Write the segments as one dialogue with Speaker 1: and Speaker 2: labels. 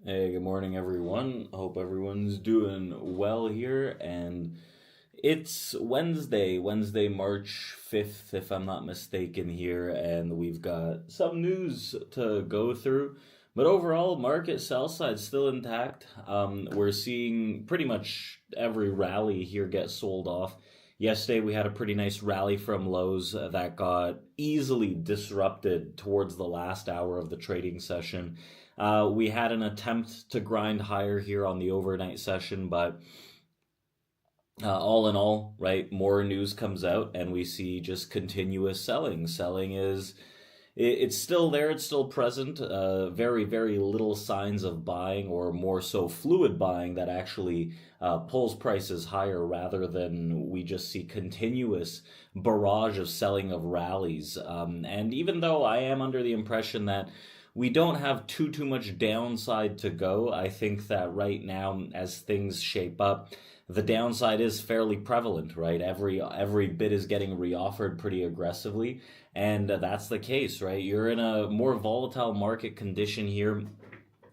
Speaker 1: Hey, good morning, everyone. Hope everyone's doing well here. And it's Wednesday, March 5th, if I'm not mistaken, here. And we've got some news to go through. But overall, market sell side still intact. We're seeing pretty much every rally here get sold off. Yesterday, we had a pretty nice rally from lows that got easily disrupted towards the last hour of the trading session. We had an attempt to grind higher here on the overnight session, but all in all, right, more news comes out and we see just continuous selling. Selling is it's still there, it's still present. Very little signs of buying, or more so fluid buying that actually pulls prices higher, rather than we just see continuous barrage of selling of rallies. And even though I am under the impression that we don't have too much downside to go, I think that right now, as things shape up, the downside is fairly prevalent, right? Every bid is getting reoffered pretty aggressively, and that's the case, right? You're in a more volatile market condition here.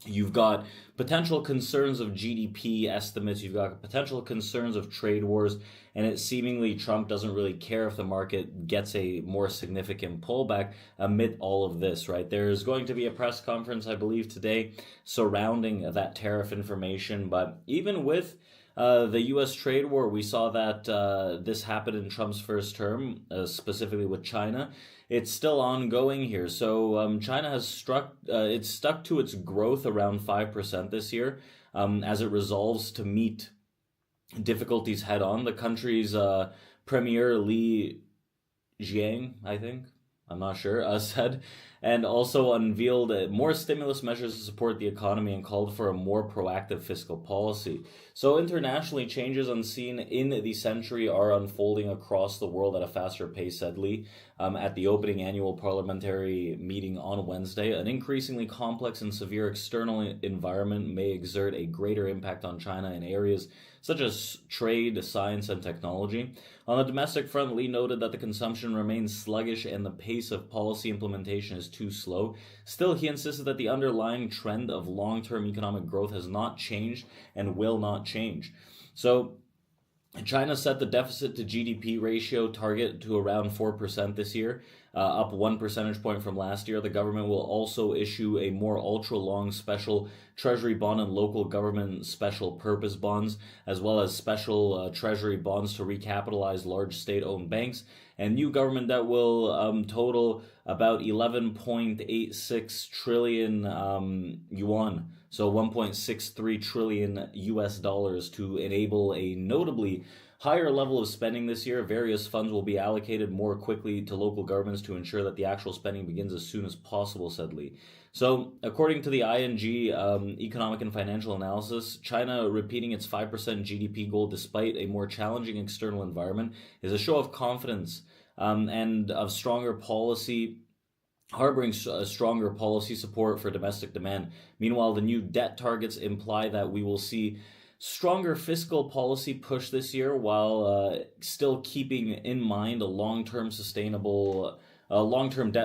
Speaker 1: You've got potential concerns of GDP estimates. You've got potential concerns of trade wars, and it seemingly Trump doesn't really care if the market gets a more significant pullback amid all of this, right? There's going to be a press conference, I believe, today surrounding that tariff information, but even with the U.S. trade war, we saw that this happened in Trump's first term, specifically with China. It's still ongoing here. So China has it's stuck to its growth around 5% this year, as it resolves to meet difficulties head on. The country's premier Li Jiang, I think, I'm not sure, said, and also unveiled more stimulus measures to support the economy and called for a more proactive fiscal policy. So internationally, changes unseen in the century are unfolding across the world at a faster pace, said Lee, at the opening annual parliamentary meeting on Wednesday. An increasingly complex and severe external environment may exert a greater impact on China in areas such as trade, science, and technology. On the domestic front, Lee noted that the consumption remains sluggish and the pace of policy implementation is too slow. Still, he insisted that the underlying trend of long-term economic growth has not changed and will not change. So, China set the deficit to GDP ratio target to around 4% this year, up 1 percentage point from last year. The government will also issue a more ultra-long special treasury bond and local government special purpose bonds, as well as special treasury bonds to recapitalize large state-owned banks. And new government debt will total about 11.86 trillion yuan, so 1.63 trillion US dollars, to enable a notably higher level of spending this year. Various funds will be allocated more quickly to local governments to ensure that the actual spending begins as soon as possible, said Lee. So, according to the ING Economic and Financial Analysis, China repeating its 5% GDP goal despite a more challenging external environment is a show of confidence and of stronger policy, harboring stronger policy support for domestic demand. Meanwhile, the new debt targets imply that we will see stronger fiscal policy push this year, while still keeping in mind a long-term debt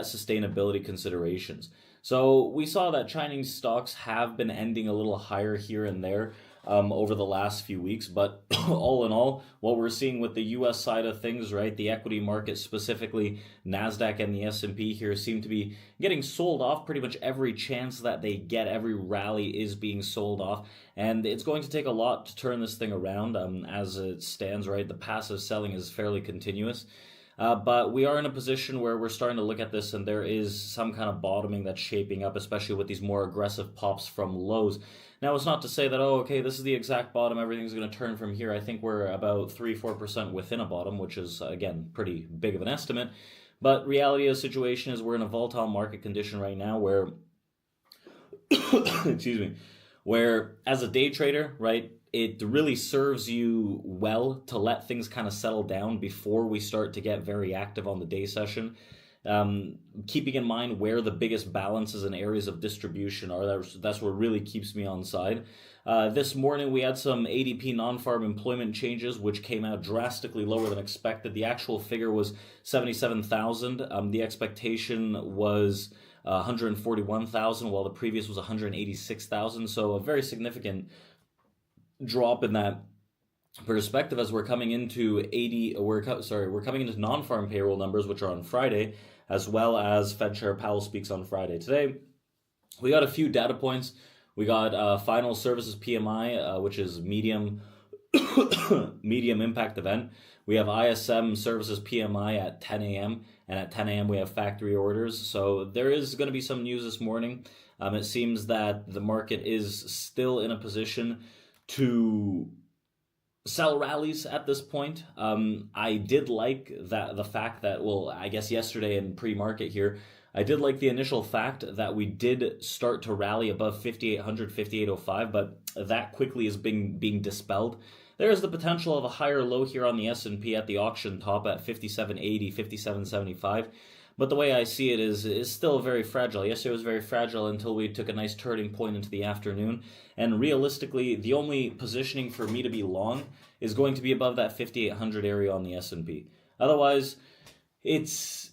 Speaker 1: sustainability considerations. So we saw that Chinese stocks have been ending a little higher here and there over the last few weeks, but all in all, what we're seeing with the U.S. side of things, right, the equity market, specifically NASDAQ and the S&P here, seem to be getting sold off pretty much every chance that they get. Every rally is being sold off, and it's going to take a lot to turn this thing around. As it stands, right, the passive selling is fairly continuous. But we are in a position where we're starting to look at this, and there is some kind of bottoming that's shaping up, especially with these more aggressive pops from lows. Now, it's not to say that, this is the exact bottom, everything's going to turn from here. I think we're about 3-4% within a bottom, which is, again, pretty big of an estimate. But reality of the situation is we're in a volatile market condition right now where, excuse me, where as a day trader, right, it really serves you well to let things kind of settle down before we start to get very active on the day session. Keeping in mind where the biggest balances and areas of distribution are. That's what really keeps me on side. This morning we had some ADP non-farm employment changes, which came out drastically lower than expected. The actual figure was 77,000. The expectation was 141,000, while the previous was 186,000. So a very significant drop in that perspective as we're coming into we're coming into non-farm payroll numbers, which are on Friday, as well as Fed Chair Powell speaks on Friday. Today, we got a few data points. We got final services PMI, which is medium medium impact event. We have ISM services PMI at 10 a.m. and at 10 a.m. we have factory orders. So there is going to be some news this morning. It seems that the market is still in a position to sell rallies at this point. I did like the fact that, well, I guess yesterday in pre-market here, I did like the initial fact that we did start to rally above 5,800, 5,805, but that quickly is being dispelled. There is the potential of a higher low here on the S&P at the auction top at 57.80, 57.75. But the way I see it is still very fragile. Yesterday was very fragile until we took a nice turning point into the afternoon. And realistically, the only positioning for me to be long is going to be above that 5,800 area on the S&P. Otherwise, it's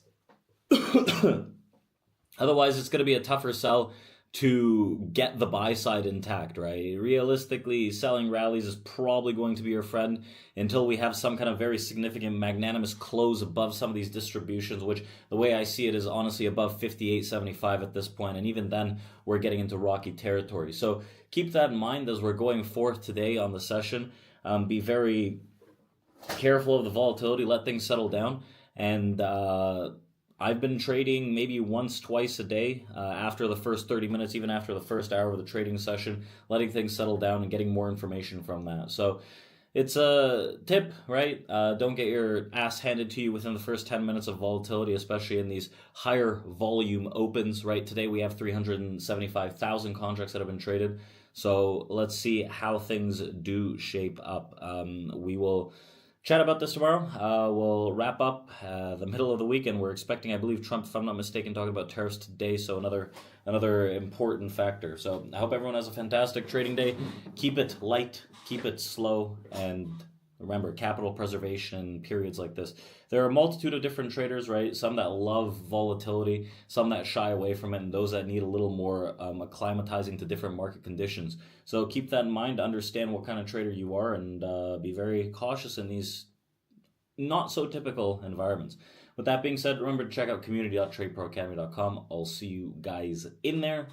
Speaker 1: Otherwise, it's going to be a tougher sell to get the buy side intact, right? Realistically, selling rallies is probably going to be your friend until we have some kind of very significant magnanimous close above some of these distributions, which the way I see it is honestly above 58.75 at this point, and even then we're getting into rocky territory. So keep that in mind as we're going forth today on the session. Be very careful of the volatility, let things settle down, and I've been trading maybe once, twice a day after the first 30 minutes, even after the first hour of the trading session, letting things settle down and getting more information from that. So it's a tip, right? Don't get your ass handed to you within the first 10 minutes of volatility, especially in these higher volume opens, right? Today we have 375,000 contracts that have been traded. So let's see how things do shape up. We will chat about this tomorrow. We'll wrap up the middle of the week, and we're expecting, I believe, Trump, if I'm not mistaken, talking about tariffs today, so another important factor. So I hope everyone has a fantastic trading day. Keep it light, keep it slow, and remember, capital preservation in periods like this. There are a multitude of different traders, right? Some that love volatility, some that shy away from it, and those that need a little more acclimatizing to different market conditions. So keep that in mind, understand what kind of trader you are, and be very cautious in these not so typical environments. With that being said, remember to check out community.tradeproacademy.com. I'll see you guys in there.